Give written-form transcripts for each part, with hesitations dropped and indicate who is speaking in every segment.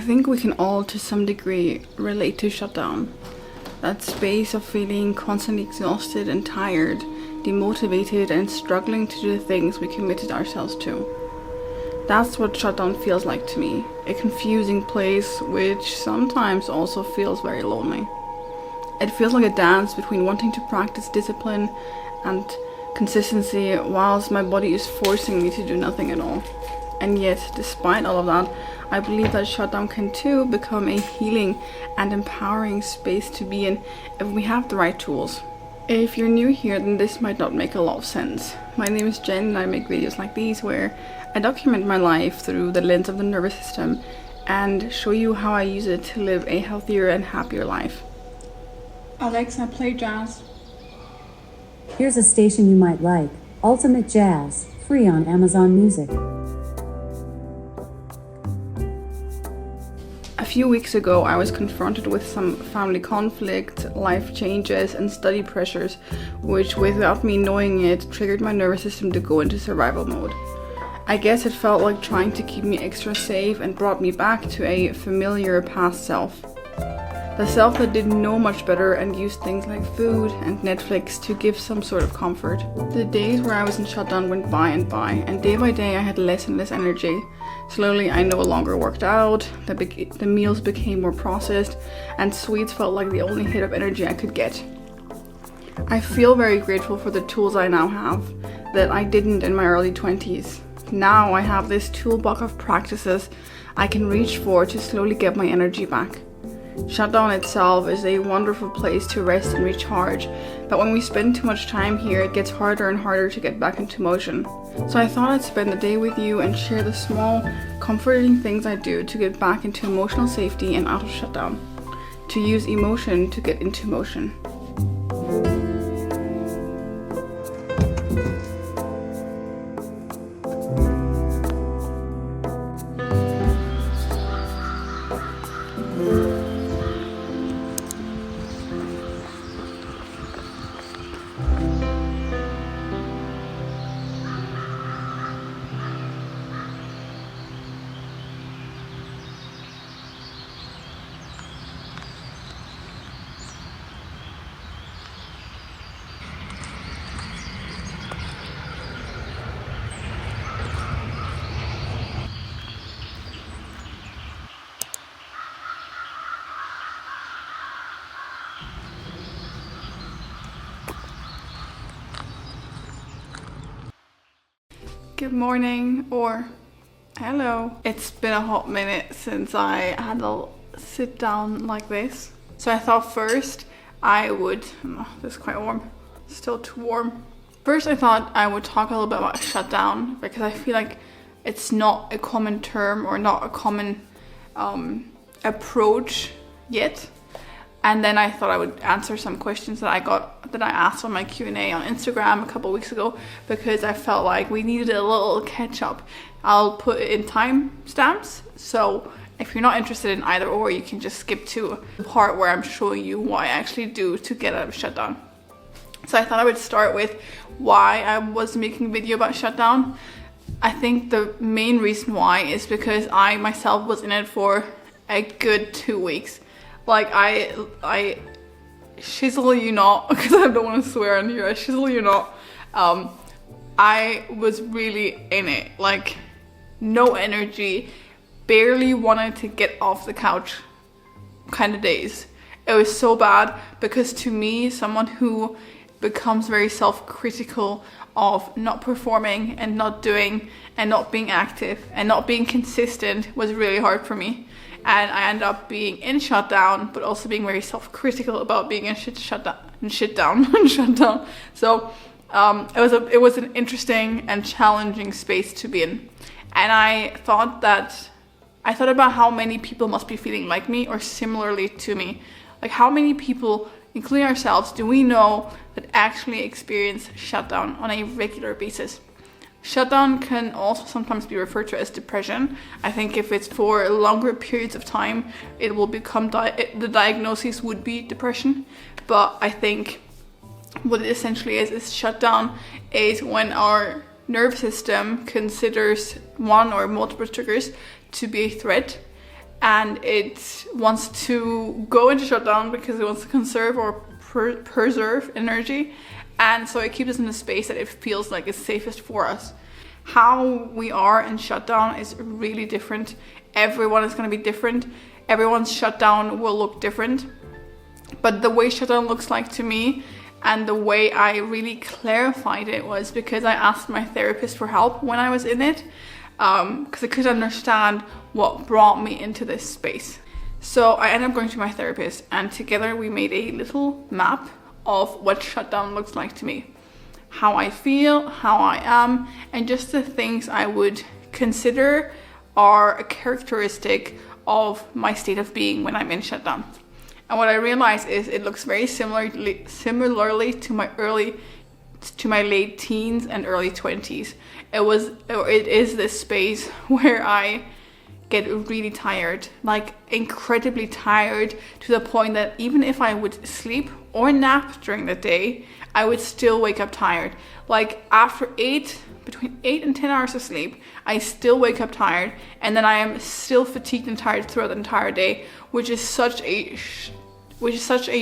Speaker 1: think we can all, to some degree, relate to shutdown. That space of feeling constantly exhausted and tired, demotivated and struggling to do the things we committed ourselves to. That's what shutdown feels like to me. A confusing place which sometimes also feels very lonely. It feels like a dance between wanting to practice discipline and consistency whilst my body is forcing me to do nothing at all. And yet, despite all of that, I believe that shutdown can too become a healing and empowering space to be in if we have the right tools. If you're new here, then this might not make a lot of sense. My name is Jen and I make videos like these where I document my life through the lens of the nervous system and show you how I use it to live a healthier and happier life. Alexa, play jazz.
Speaker 2: Here's a station you might like, Ultimate Jazz, free on Amazon Music.
Speaker 1: A few weeks ago, I was confronted with some family conflict, life changes, and study pressures, which, without me knowing it, triggered my nervous system to go into survival mode. I guess it felt like trying to keep me extra safe and brought me back to a familiar past self. The self that didn't know much better and used things like food and Netflix to give some sort of comfort. The days where I was in shutdown went by, and day by day I had less and less energy. Slowly I no longer worked out, the meals became more processed, and sweets felt like the only hit of energy I could get. I feel very grateful for the tools I now have that I didn't in my early 20s. Now I have this toolbox of practices I can reach for to slowly get my energy back. Shutdown itself is a wonderful place to rest and recharge, but when we spend too much time here, it gets harder and harder to get back into motion. So I thought I'd spend the day with you and share the small, comforting things I do to get back into emotional safety and out of shutdown. To use emotion to get into motion. Good morning, or hello. It's been a hot minute since I had a sit down like this. So I thought first I would, this is quite warm, still too warm. First I thought I would talk a little bit about shutdown because I feel like it's not a common term or not a common approach yet. And then I thought I would answer some questions that I asked on my Q&A on Instagram a couple weeks ago because I felt like we needed a little catch up. I'll put it in time stamps, so if you're not interested in either or, you can just skip to the part where I'm showing you what I actually do to get out of shutdown. So I thought I would start with why I was making a video about shutdown. I think the main reason why is because I myself was in it for a good 2 weeks. Like I shizzle you not, because I don't want to swear on here, I shizzle you not. I was really in it, like no energy, barely wanted to get off the couch kind of days. It was so bad because to me, someone who becomes very self-critical of not performing and not doing and not being active and not being consistent was really hard for me. And I ended up being in shutdown, but also being very self-critical about being in shutdown. So it was an interesting and challenging space to be in. And I thought about how many people must be feeling like me or similarly to me. Like how many people, including ourselves, do we know that actually experience shutdown on a regular basis? Shutdown can also sometimes be referred to as depression. I think if it's for longer periods of time, it will become, the diagnosis would be depression. But I think what it essentially is shutdown is when our nervous system considers one or multiple triggers to be a threat. and it wants to go into shutdown because it wants to conserve or preserve energy, and so it keeps us in a space that it feels like is safest for us. How we are in shutdown is really different. Everyone is going to be different. Everyone's shutdown will look different, but the way shutdown looks like to me and the way I really clarified it was because I asked my therapist for help when I was in it, because I couldn't understand what brought me into this space. So I ended up going to my therapist, and together we made a little map of what shutdown looks like to me, how I feel, how I am, and just the things I would consider are a characteristic of my state of being when I'm in shutdown. And what I realized is it looks very similarly to my late teens and early 20s. It is this space where I get really tired, like incredibly tired, to the point that even if I would sleep or nap during the day, I would still wake up tired. Like after between 8 and 10 hours of sleep, I still wake up tired, and then I am still fatigued and tired throughout the entire day, which is such a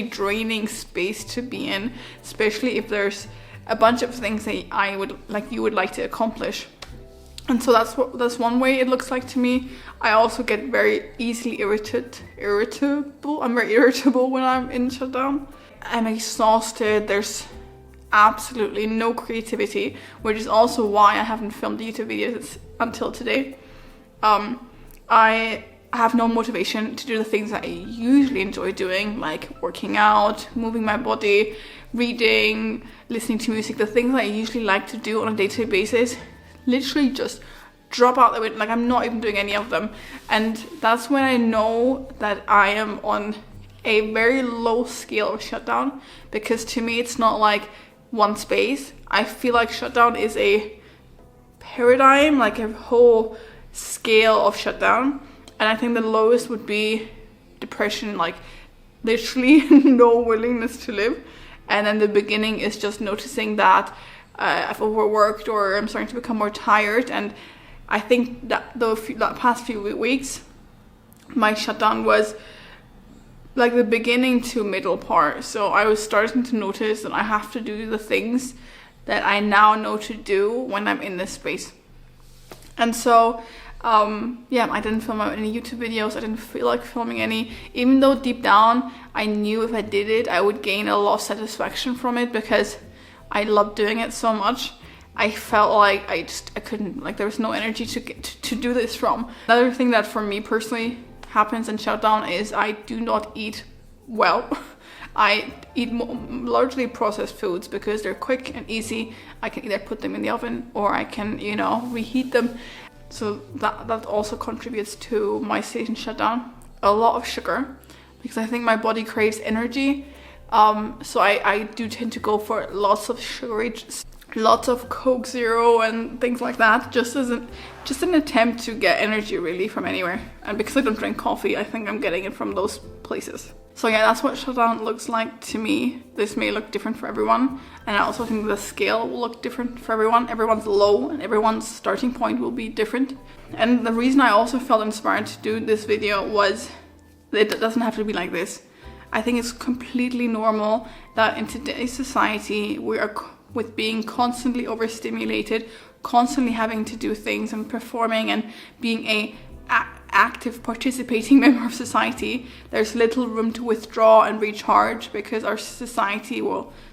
Speaker 1: draining space to be in, especially if there's a bunch of things that you would like to accomplish. And so that's one way it looks like to me. I also get very easily irritable. I'm very irritable when I'm in shutdown. I'm exhausted. There's absolutely no creativity, which is also why I haven't filmed YouTube videos until today. I have no motivation to do the things that I usually enjoy doing, like working out, moving my body, reading, listening to music. The things that I usually like to do on a day-to-day basis literally just drop out the window. Like I'm not even doing any of them. And that's when I know that I am on a very low scale of shutdown, because to me it's not like one space. I feel like shutdown is a paradigm, like a whole scale of shutdown. And I think the lowest would be depression, like literally no willingness to live. And then the beginning is just noticing that I've overworked or I'm starting to become more tired. And I think that that past few weeks, my shutdown was like the beginning to middle part. So I was starting to notice that I have to do the things that I now know to do when I'm in this space. And so I didn't film any YouTube videos. I didn't feel like filming any, even though deep down I knew if I did it I would gain a lot of satisfaction from it, because I loved doing it so much. I felt like I couldn't, like there was no energy to do this from. Another thing that for me personally happens in shutdown is I do not eat well. I eat largely processed foods because they're quick and easy. I can either put them in the oven or I can, reheat them. So that also contributes to my state in shutdown. A lot of sugar, because I think my body craves energy. So I do tend to go for lots of sugary, lots of Coke Zero and things like that, just an attempt to get energy really from anywhere. And because I don't drink coffee, I think I'm getting it from those places. So yeah, that's what shutdown looks like to me. This may look different for everyone, and I also think the scale will look different for everyone. Everyone's low and everyone's starting point will be different. And the reason I also felt inspired to do this video was that it doesn't have to be like this. I think it's completely normal that in today's society we are with being constantly overstimulated, constantly having to do things and performing and being a active participating member of society. There's little room to withdraw and recharge because our society,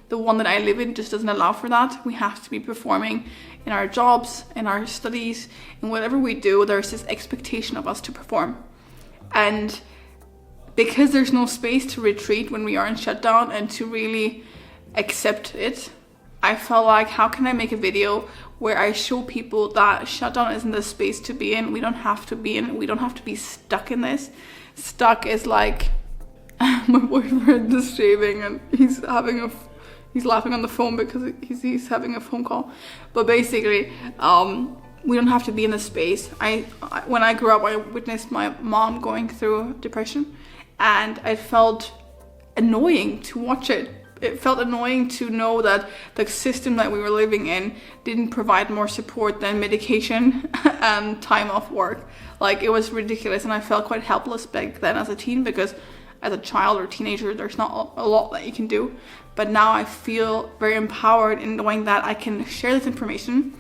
Speaker 1: the one that I live in, just doesn't allow for that. We have to be performing in our jobs, in our studies, in whatever we do. There's this expectation of us to perform. And because there's no space to retreat when we are in shutdown and to really accept it, I felt like, how can I make a video where I show people that shutdown isn't the space to be in. We don't have to be in. We don't have to be stuck in this. Stuck is like my boyfriend is shaving and he's laughing on the phone because he's having a phone call. But basically, we don't have to be in this space. When I grew up, I witnessed my mom going through depression, and I felt annoying to watch it. it felt annoying to know that the system that we were living in didn't provide more support than medication and time off work. Like, it was ridiculous, and I felt quite helpless back then as a teen, because as a child or teenager, there's not a lot that you can do. But now I feel very empowered in knowing that I can share this information,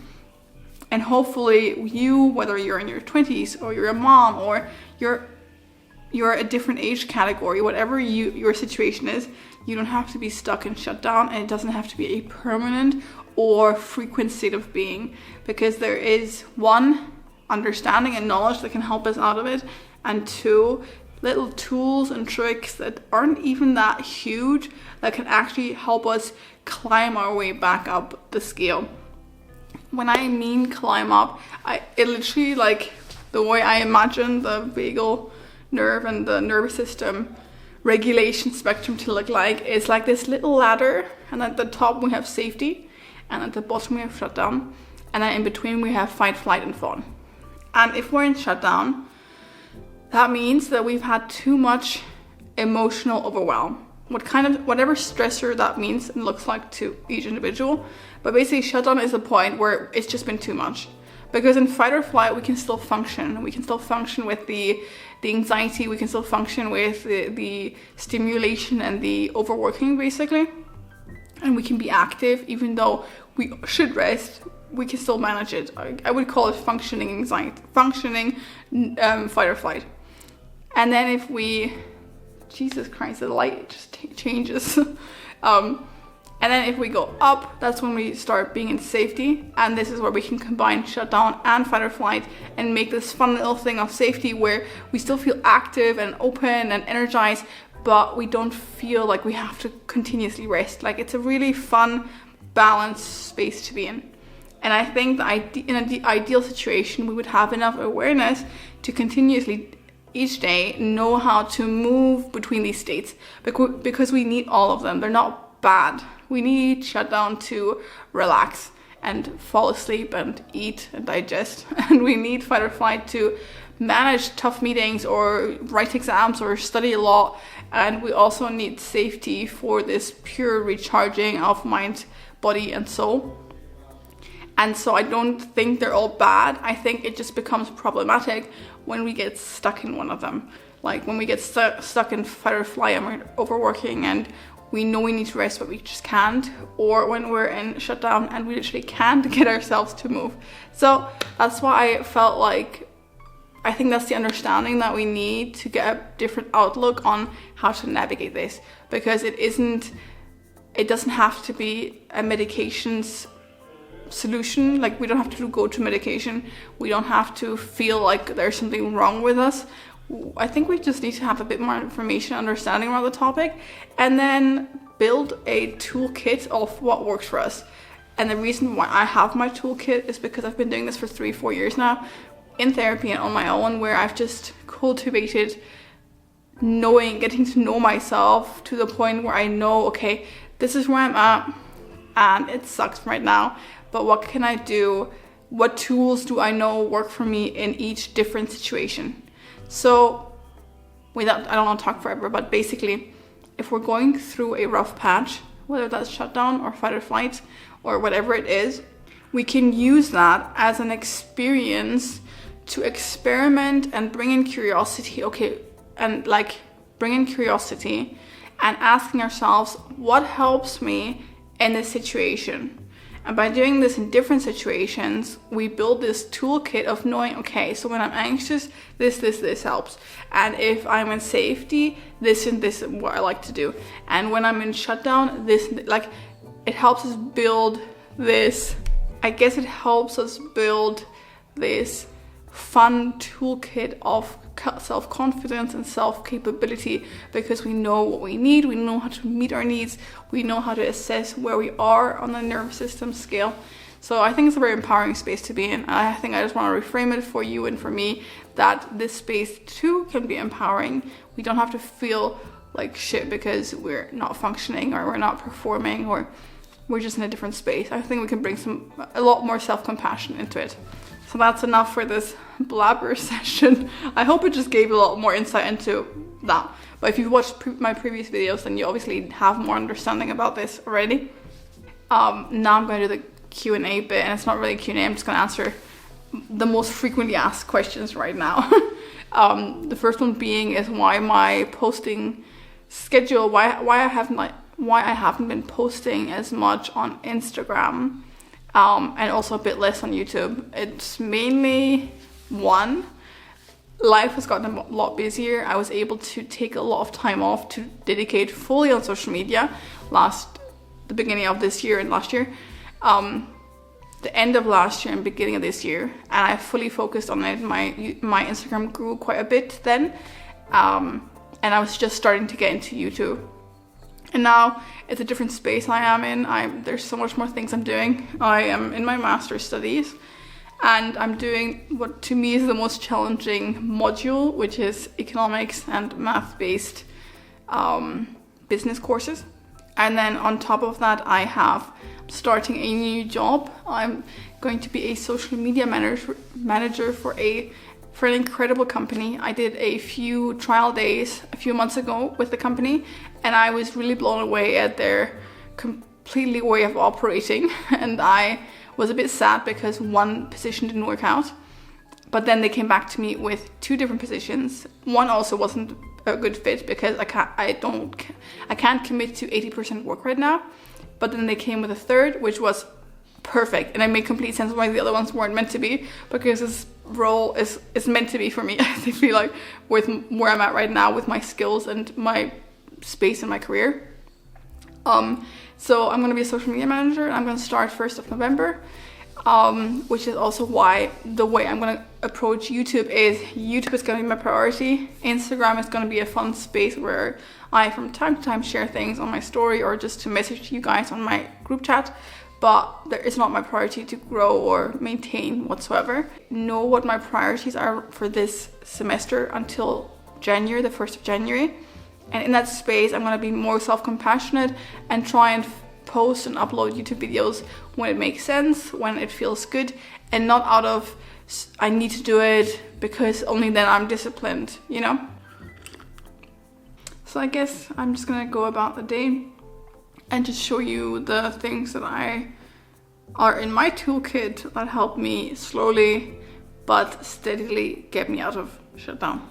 Speaker 1: and hopefully you, whether you're in your 20s or you're a mom or you're a different age category, whatever your situation is, you don't have to be stuck in shutdown, and it doesn't have to be a permanent or frequent state of being, because there is, one, understanding and knowledge that can help us out of it, and two, little tools and tricks that aren't even that huge that can actually help us climb our way back up the scale. When I mean climb up, it literally, like, the way I imagine the vagal nerve and the nervous system regulation spectrum to look like is like this little ladder, and at the top we have safety, and at the bottom we have shutdown, and then in between we have fight, flight, and fawn. And if we're in shutdown, that means that we've had too much emotional overwhelm. Whatever stressor that means and looks like to each individual, but basically shutdown is the point where it's just been too much. Because in fight or flight, we can still function. We can still function with the anxiety. We can still function with the stimulation and the overworking, basically. And we can be active, even though we should rest. We can still manage it. I would call it functioning anxiety, functioning fight or flight. And then if we, Jesus Christ, the light just changes. And then if we go up, that's when we start being in safety. And this is where we can combine shutdown and fight or flight and make this fun little thing of safety where we still feel active and open and energized, but we don't feel like we have to continuously rest. Like, it's a really fun, balanced space to be in. And I think that in an ideal situation, we would have enough awareness to continuously each day know how to move between these states, because we need all of them. They're not bad. We need shutdown to relax and fall asleep and eat and digest. And we need fight or flight to manage tough meetings or write exams or study a lot. And we also need safety for this pure recharging of mind, body, and soul. And so I don't think they're all bad. I think it just becomes problematic when we get stuck in one of them. Like when we get stuck in fight or flight and we're overworking and we know we need to rest but we just can't, or when we're in shutdown and we literally can't get ourselves to move. So that's why I felt like, I think that's the understanding that we need to get a different outlook on how to navigate this, because it doesn't have to be a medication's solution. Like, we don't have to go to medication. We don't have to feel like there's something wrong with us. I think we just need to have a bit more information, understanding around the topic, and then build a toolkit of what works for us. And the reason why I have my toolkit is because I've been doing this for 3-4 years now in therapy and on my own, where I've just cultivated getting to know myself to the point where I know, okay, this is where I'm at and it sucks right now, but what can I do? What tools do I know work for me in each different situation? So I don't want to talk forever, but basically, if we're going through a rough patch, whether that's shutdown or fight or flight or whatever it is, we can use that as an experience to experiment and bring in curiosity. Bring in curiosity and asking ourselves, what helps me in this situation? And by doing this in different situations, we build this toolkit of knowing, okay, so when I'm anxious, this helps. And if I'm in safety, this and this is what I like to do. And when I'm in shutdown, it helps us build this, this fun toolkit of self-confidence and self-capability, because we know what we need, we know how to meet our needs, we know how to assess where we are on the nervous system scale. So I think it's a very empowering space to be in. I think I just want to reframe it for you and for me, that this space too can be empowering. We don't have to feel like shit because we're not functioning or we're not performing or we're just in a different space. I think we can bring a lot more self-compassion into it. So that's enough for this blabber session. I hope it just gave a lot more insight into that. But if you've watched my previous videos, then you obviously have more understanding about this already. Now I'm going to do the Q&A bit, and it's not really Q&A, I'm just going to answer the most frequently asked questions right now. The first one being is why my posting schedule, why I haven't been posting as much on Instagram, and also a bit less on YouTube. It's mainly one, life has gotten a lot busier. I was able to take a lot of time off to dedicate fully on social media the beginning of this year and last year, the end of last year and beginning of this year, and I fully focused on it. My Instagram grew quite a bit then, and I was just starting to get into YouTube. And now it's a different space I am in. There's so much more things I'm doing. I am in my master's studies, and I'm doing what to me is the most challenging module, which is economics and math-based business courses. And then on top of that, I have starting a new job. I'm going to be a social media manager for an incredible company. I did a few trial days a few months ago with the company, and I was really blown away at their completely way of operating. And I was a bit sad because one position didn't work out, but then they came back to me with 2 different positions. One also wasn't a good fit because I can't commit to 80% work right now. But then they came with a third, which was perfect, and it made complete sense why the other ones weren't meant to be, because this role is meant to be for me. I feel like with where I'm at right now with my skills and my space in my career. So I'm going to be a social media manager, and I'm going to start 1st of November, which is also why the way I'm going to approach YouTube is going to be my priority. Instagram is going to be a fun space where I from time to time share things on my story or just to message you guys on my group chat, but it's not my priority to grow or maintain whatsoever. Know what my priorities are for this semester until January, the 1st of January. And in that space, I'm going to be more self-compassionate and try and post and upload YouTube videos when it makes sense, when it feels good, and not out of I need to do it because only then I'm disciplined, you know? So I guess I'm just going to go about the day and just show you the things that are in my toolkit that help me slowly but steadily get me out of shutdown.